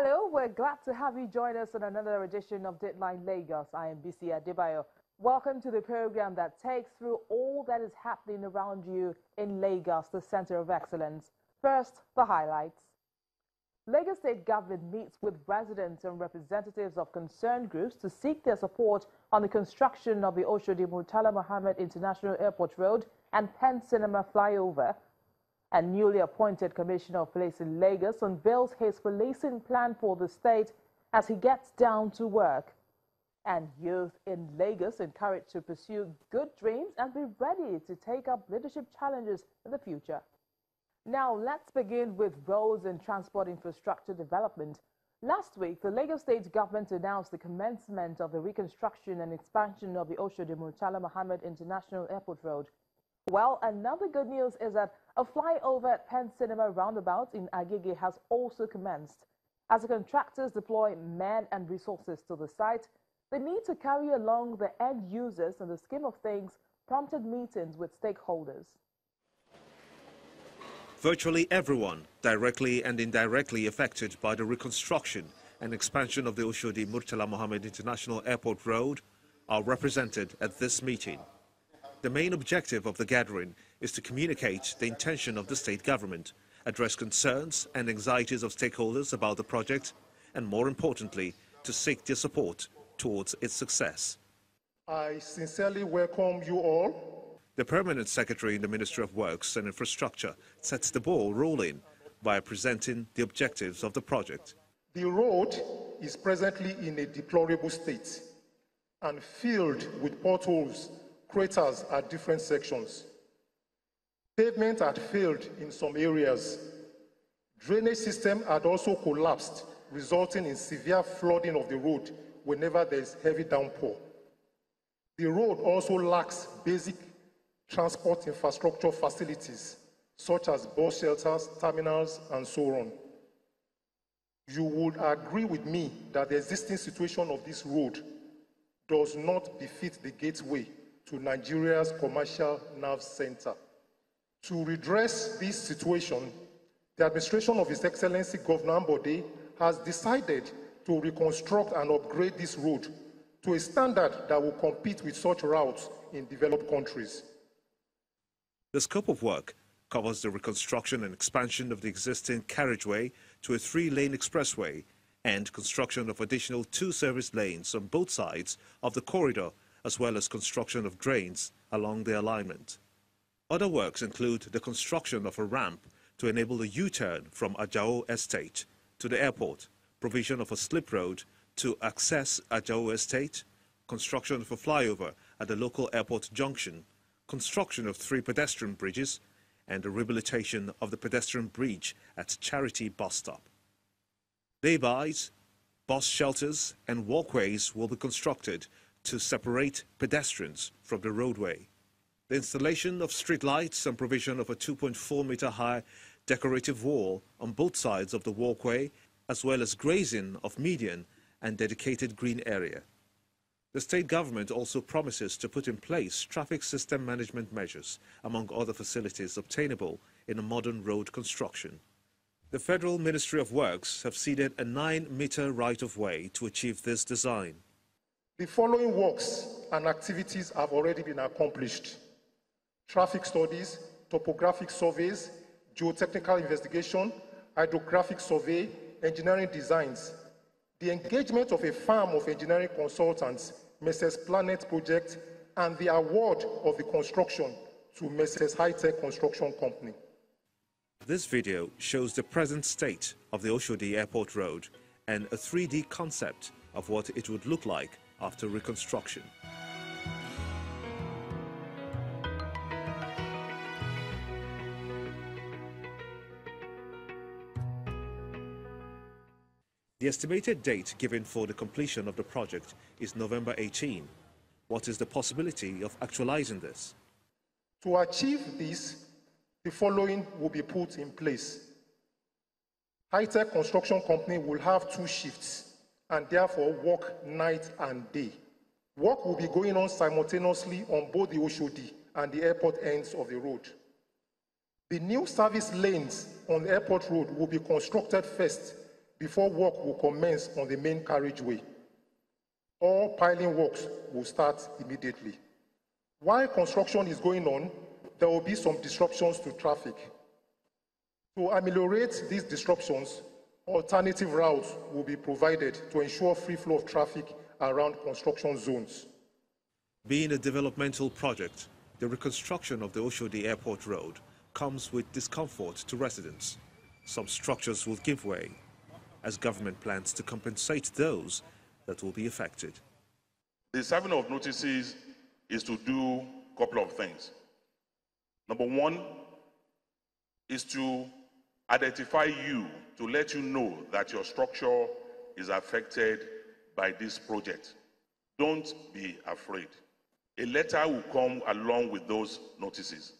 Hello, we're glad to have you join us on another edition of Dateline Lagos. I am BC Adebayo. Welcome to the program that takes through all that is happening around you in Lagos, the center of excellence. First, the highlights. Lagos State government meets with residents and representatives of concerned groups to seek their support on the construction of the Oshodi-Murtala Muhammed International Airport Road and Penn Cinema flyover. A newly appointed Commissioner of Police in Lagos unveils his policing plan for the state as he gets down to work. And youth in Lagos encouraged to pursue good dreams and be ready to take up leadership challenges in the future. Now, let's begin with roads and transport infrastructure development. Last week, the Lagos State government announced the commencement of the reconstruction and expansion of the Oshodi-Murtala Muhammed International Airport Road. Well, another good news is that a flyover at Penn Cinema roundabout in Agege has also commenced. As the contractors deploy men and resources to the site, the need to carry along the end users in the scheme of things prompted meetings with stakeholders. Virtually everyone, directly and indirectly affected by the reconstruction and expansion of the Oshodi-Murtala Muhammed International Airport Road, are represented at this meeting. The main objective of the gathering is to communicate the intention of the state government, address concerns and anxieties of stakeholders about the project, and more importantly, to seek their support towards its success. I sincerely welcome you all. The Permanent Secretary in the Ministry of Works and Infrastructure sets the ball rolling by presenting the objectives of the project. The road is presently in a deplorable state and filled with potholes, craters at different sections. Pavement had failed in some areas. Drainage system had also collapsed, resulting in severe flooding of the road whenever there is heavy downpour. The road also lacks basic transport infrastructure facilities, such as bus shelters, terminals, and so on. You would agree with me that the existing situation of this road does not befit the gateway to Nigeria's commercial nerve center. To redress this situation, the administration of His Excellency Governor Ambode has decided to reconstruct and upgrade this road to a standard that will compete with such routes in developed countries. The scope of work covers the reconstruction and expansion of the existing carriageway to a 3-lane expressway and construction of additional 2 service lanes on both sides of the corridor, as well as construction of drains along the alignment. Other works include the construction of a ramp to enable the U-turn from Agege Estate to the airport, provision of a slip road to access Agege Estate, construction of a flyover at the local airport junction, construction of 3 pedestrian bridges, and the rehabilitation of the pedestrian bridge at Charity bus stop. Laybys, bus shelters and walkways will be constructed to separate pedestrians from the roadway. The installation of street lights and provision of a 2.4-meter high decorative wall on both sides of the walkway, as well as grazing of median and dedicated green area. The state government also promises to put in place traffic system management measures, among other facilities obtainable in a modern road construction. The Federal Ministry of Works have seeded a 9-meter right-of-way to achieve this design. The following works and activities have already been accomplished: traffic studies, topographic surveys, geotechnical investigation, hydrographic survey, engineering designs, the engagement of a firm of engineering consultants, Mrs. Planet Project, and the award of the construction to Mrs. High-Tech Construction Company. This video shows the present state of the Oshodi-Airport Road and a 3D concept of what it would look like after reconstruction. The estimated date given for the completion of the project is November 18. What is the possibility of actualizing this? To achieve this, the following will be put in place. High-Tech Construction Company will have 2 shifts and therefore work night and day. Work will be going on simultaneously on both the Oshodi and the airport ends of the road. The new service lanes on the airport road will be constructed first, before work will commence on the main carriageway. All piling works will start immediately. While construction is going on, there will be some disruptions to traffic. To ameliorate these disruptions, alternative routes will be provided to ensure free flow of traffic around construction zones. Being a developmental project, the reconstruction of the Oshodi-Airport road comes with discomfort to residents. Some structures will give way, as government plans to compensate those that will be affected. The serving of notices is to do a couple of things. Number one is to identify you, to let you know that your structure is affected by this project. Don't be afraid. A letter will come along with those notices,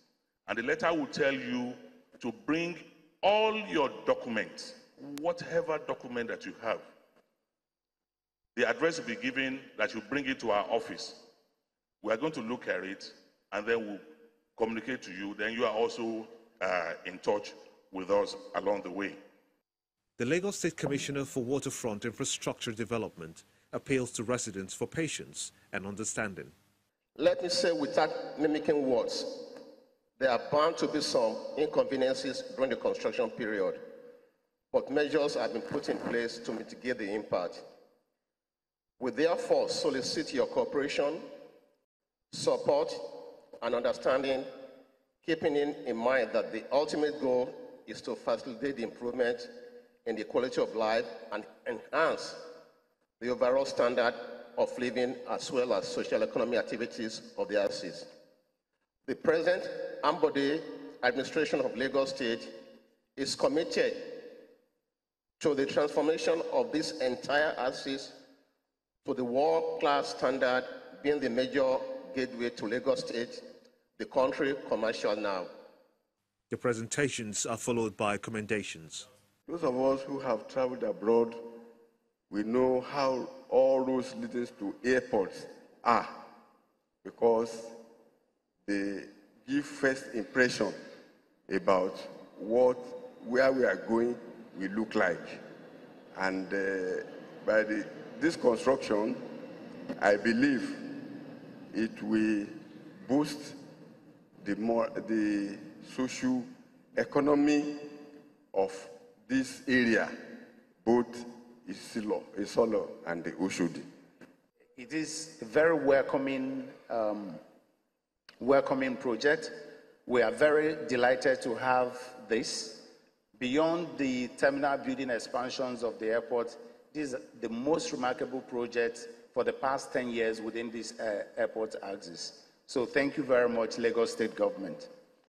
and the letter will tell you to bring all your documents, whatever document that you have. The address will be given that you bring it to our office. We are going to look at it, and then we'll communicate to you. Then you are also in touch with us along the way. The Lagos State Commissioner for Waterfront Infrastructure Development appeals to residents for patience and understanding. Let me say, without mimicking words, there are bound to be some inconveniences during the construction period, but measures have been put in place to mitigate the impact. We therefore solicit your cooperation, support, and understanding, keeping in mind that the ultimate goal is to facilitate the improvement in the quality of life and enhance the overall standard of living as well as social economic activities of the axis. The present Ambode administration of Lagos State is committed to the transformation of this entire axis to the world-class standard, being the major gateway to Lagos State, the country commercial now. The presentations are followed by commendations. Those of us who have traveled abroad, we know how all roads leading to airports are, because they give first impression about where we are going will look like. And by this construction, I believe it will boost the social economy of this area, both Isolo and the Oshodi. It is a very welcoming project. We are very delighted to have this. Beyond the terminal building expansions of the airport, this is the most remarkable project for the past 10 years within this airport axis. So thank you very much, Lagos State Government.